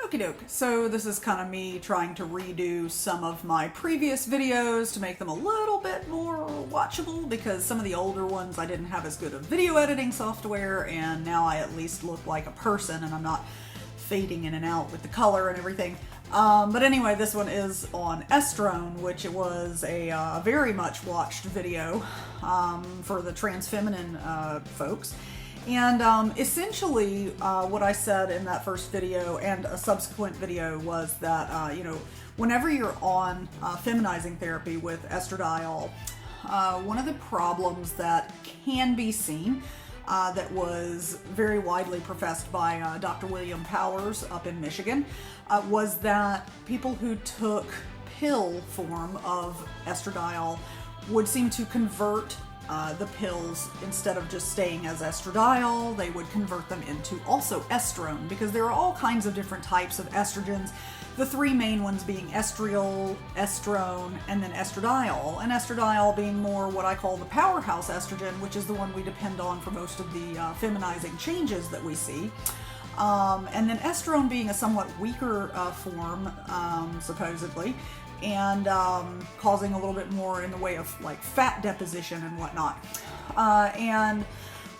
Okie doke. So this is kind of me trying to redo some of my previous videos to make them a little bit more watchable, because some of the older ones I didn't have as good of video editing software, and now I at least look like a person and I'm not fading in and out with the color and everything. But anyway, this one is on estrone, which it was a very much watched video for the trans feminine folks. And essentially what I said in that first video and a subsequent video was that, whenever you're on feminizing therapy with estradiol, one of the problems that can be seen that was very widely professed by Dr. William Powers up in Michigan was that people who took pill form of estradiol would seem to convert the pills, instead of just staying as estradiol, they would convert them into also estrone, because there are all kinds of different types of estrogens. The three main ones being estriol, estrone, and then estradiol. And estradiol being more what I call the powerhouse estrogen, which is the one we depend on for most of the feminizing changes that we see. And then estrone being a somewhat weaker form, supposedly, and causing a little bit more in the way of like fat deposition and whatnot. And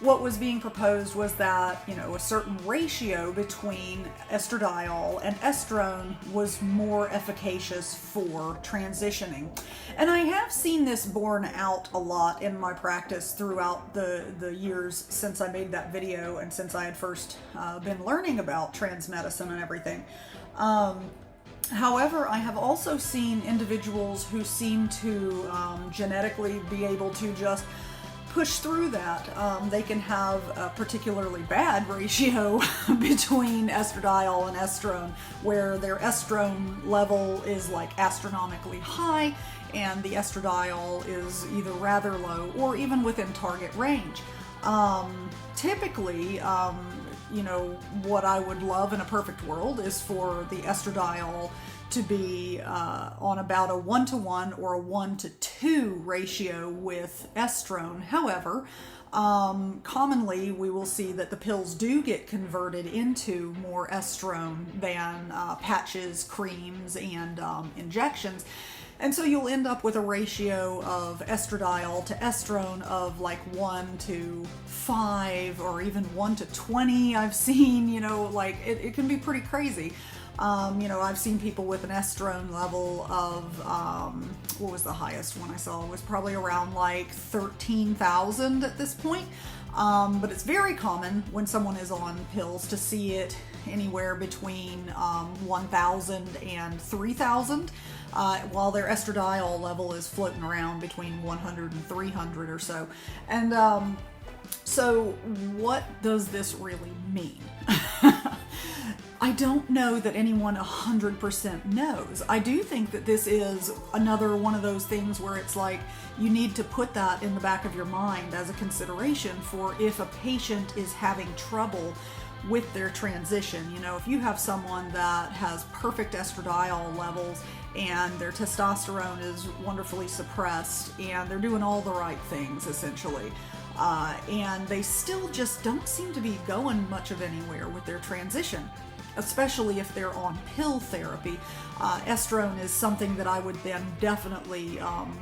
what was being proposed was that, a certain ratio between estradiol and estrone was more efficacious for transitioning. And I have seen this borne out a lot in my practice throughout the years since I made that video and since I had first been learning about trans medicine and everything. However, I have also seen individuals who seem to genetically be able to just push through that. They can have a particularly bad ratio between estradiol and estrone, where their estrone level is like astronomically high and the estradiol is either rather low or even within target range. Typically, what I would love in a perfect world is for the estradiol to be on about a 1-to-1 or a 1-to-2 ratio with estrone. However, commonly we will see that the pills do get converted into more estrone than patches, creams, and injections. And so you'll end up with a ratio of estradiol to estrone of like 1-to-5 or even 1-to-20. I've seen, it can be pretty crazy. I've seen people with an estrone level of, what was the highest one I saw? It was probably around like 13,000 at this point. But it's very common when someone is on pills to see it anywhere between 1,000 and 3,000, while their estradiol level is floating around between 100 and 300 or so. And so what does this really mean? I don't know that anyone 100% knows. I do think that this is another one of those things where it's like you need to put that in the back of your mind as a consideration for if a patient is having trouble with their transition. If you have someone that has perfect estradiol levels and their testosterone is wonderfully suppressed and they're doing all the right things essentially, and they still just don't seem to be going much of anywhere with their transition, especially if they're on pill therapy. Estrone is something that I would then definitely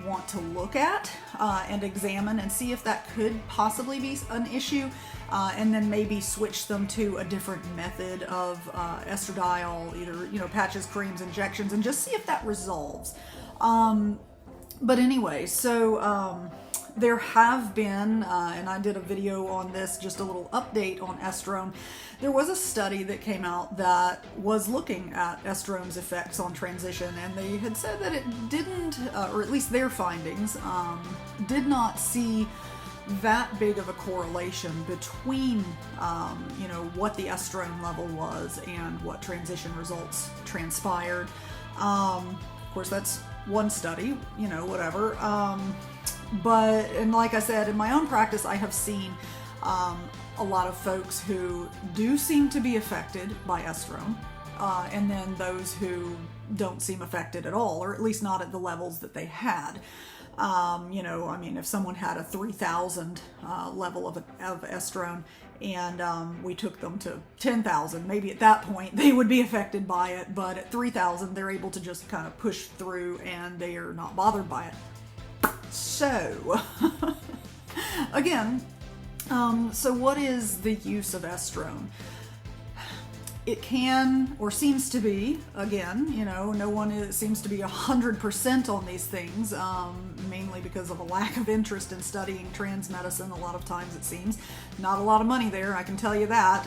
want to look at and examine and see if that could possibly be an issue, and then maybe switch them to a different method of estradiol, either patches, creams, injections, and just see if that resolves. But anyway, so there have been, and I did a video on this, just a little update on estrone. There was a study that came out that was looking at estrone's effects on transition, and they had said that it didn't, or at least their findings, did not see that big of a correlation between, what the estrone level was and what transition results transpired. Of course, that's one study, whatever. And like I said, in my own practice, I have seen a lot of folks who do seem to be affected by estrone, and then those who don't seem affected at all, or at least not at the levels that they had. I mean, if someone had a 3,000 level of estrone, and we took them to 10,000, maybe at that point they would be affected by it, but at 3,000 they're able to just kind of push through and they are not bothered by it. So, again, so what is the use of estrone? It can, or seems to be, again, no one seems to be 100% on these things, mainly because of a lack of interest in studying trans medicine. A lot of times, it seems. Not a lot of money there, I can tell you that.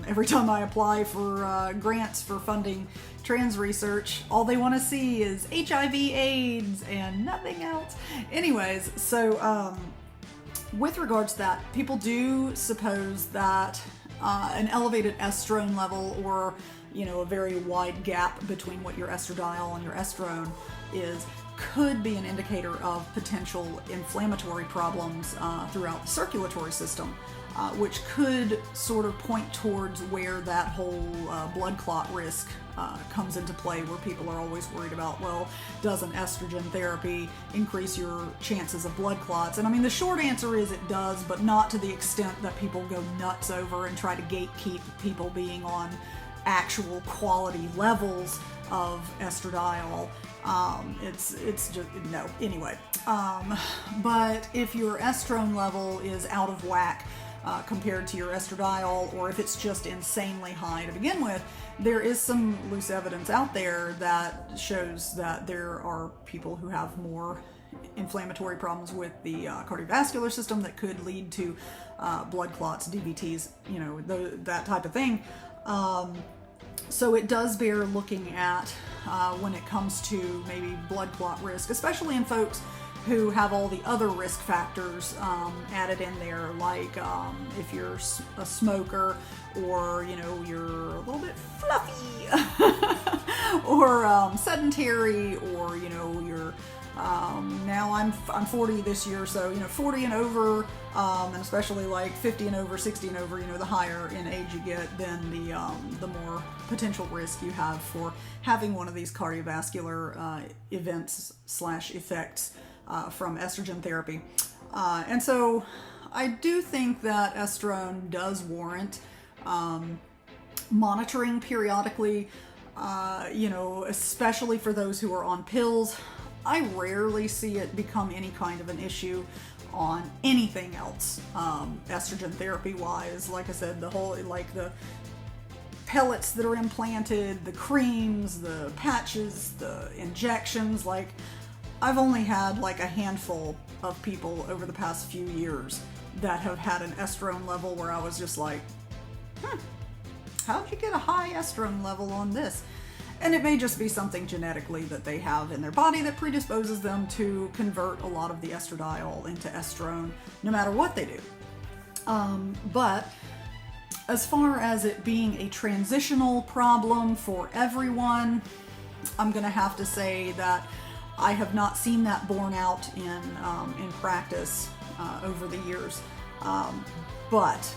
Every time I apply for grants for funding trans research, all they want to see is HIV/AIDS and nothing else. Anyways, so with regards to that, people do suppose that an elevated estrone level, or a very wide gap between what your estradiol and your estrone is, could be an indicator of potential inflammatory problems throughout the circulatory system, which could sort of point towards where that whole blood clot risk comes into play, where people are always worried about, well, does an estrogen therapy increase your chances of blood clots? And I mean, the short answer is it does, but not to the extent that people go nuts over and try to gatekeep people being on actual quality levels of estradiol. It's just, no. Anyway, but if your estrone level is out of whack compared to your estradiol, or if it's just insanely high to begin with, there is some loose evidence out there that shows that there are people who have more inflammatory problems with the cardiovascular system that could lead to blood clots, DVTs, that type of thing. So it does bear looking at when it comes to maybe blood clot risk, especially in folks who have all the other risk factors added in there, like if you're a smoker, or you're a little bit fluffy, or sedentary, or you're now I'm 40 this year, so 40 and over, and especially like 50 and over, 60 and over, the higher in age you get, then the more potential risk you have for having one of these cardiovascular events / effects from estrogen therapy. And so I do think that estrone does warrant monitoring periodically, especially for those who are on pills. I rarely see it become any kind of an issue on anything else, estrogen therapy wise. Like I said, the whole, like the pellets that are implanted, the creams, the patches, the injections, like I've only had like a handful of people over the past few years that have had an estrone level where I was just like, how'd you get a high estrone level on this? And it may just be something genetically that they have in their body that predisposes them to convert a lot of the estradiol into estrone, no matter what they do. But as far as it being a transitional problem for everyone, I'm going to have to say that I have not seen that borne out in practice over the years. But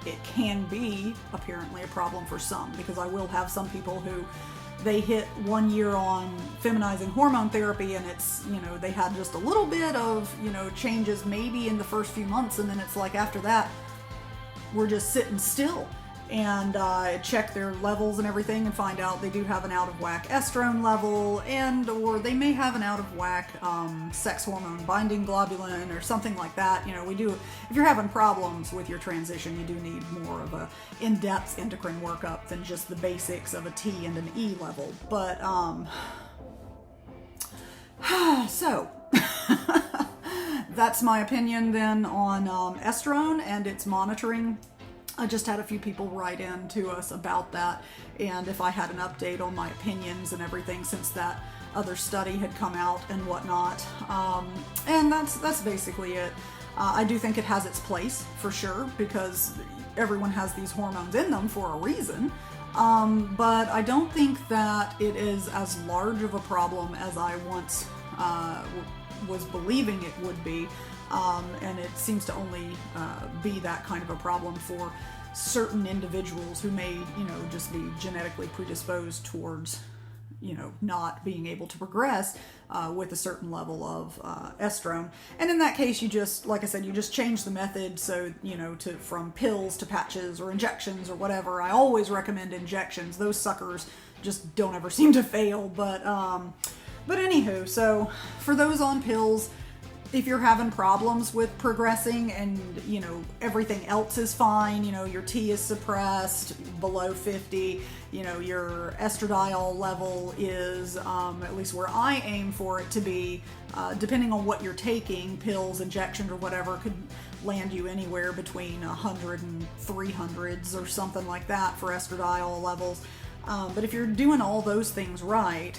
it can be apparently a problem for some, because I will have some people who they hit 1 year on feminizing hormone therapy, and it's, they had just a little bit of, changes maybe in the first few months, and then it's like after that, we're just sitting still. And check their levels and everything and find out they do have an out of whack estrone level, and or they may have an out of whack sex hormone binding globulin or something like that. We do, if you're having problems with your transition, you do need more of a in-depth endocrine workup than just the basics of a T and an E level. But so that's my opinion then on estrone and its monitoring. I just had a few people write in to us about that, and if I had an update on my opinions and everything since that other study had come out and whatnot. And that's basically it. I do think it has its place for sure, because everyone has these hormones in them for a reason. But I don't think that it is as large of a problem as I once was believing it would be. And it seems to only be that kind of a problem for certain individuals who may, just be genetically predisposed towards not being able to progress with a certain level of estrone. And in that case, you just, like I said, you just change the method. So, from pills to patches or injections or whatever. I always recommend injections. Those suckers just don't ever seem to fail. But anywho, so for those on pills, if you're having problems with progressing and, everything else is fine, your T is suppressed below 50, your estradiol level is, at least where I aim for it to be, depending on what you're taking, pills, injections, or whatever, could land you anywhere between 100 and 300s or something like that for estradiol levels. But if you're doing all those things right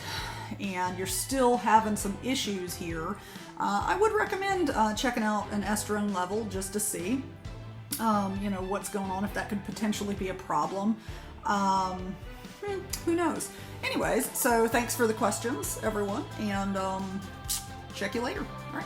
and you're still having some issues here, I would recommend checking out an estrone level just to see, what's going on, if that could potentially be a problem. Who knows? Anyways, so thanks for the questions, everyone, and check you later. All right.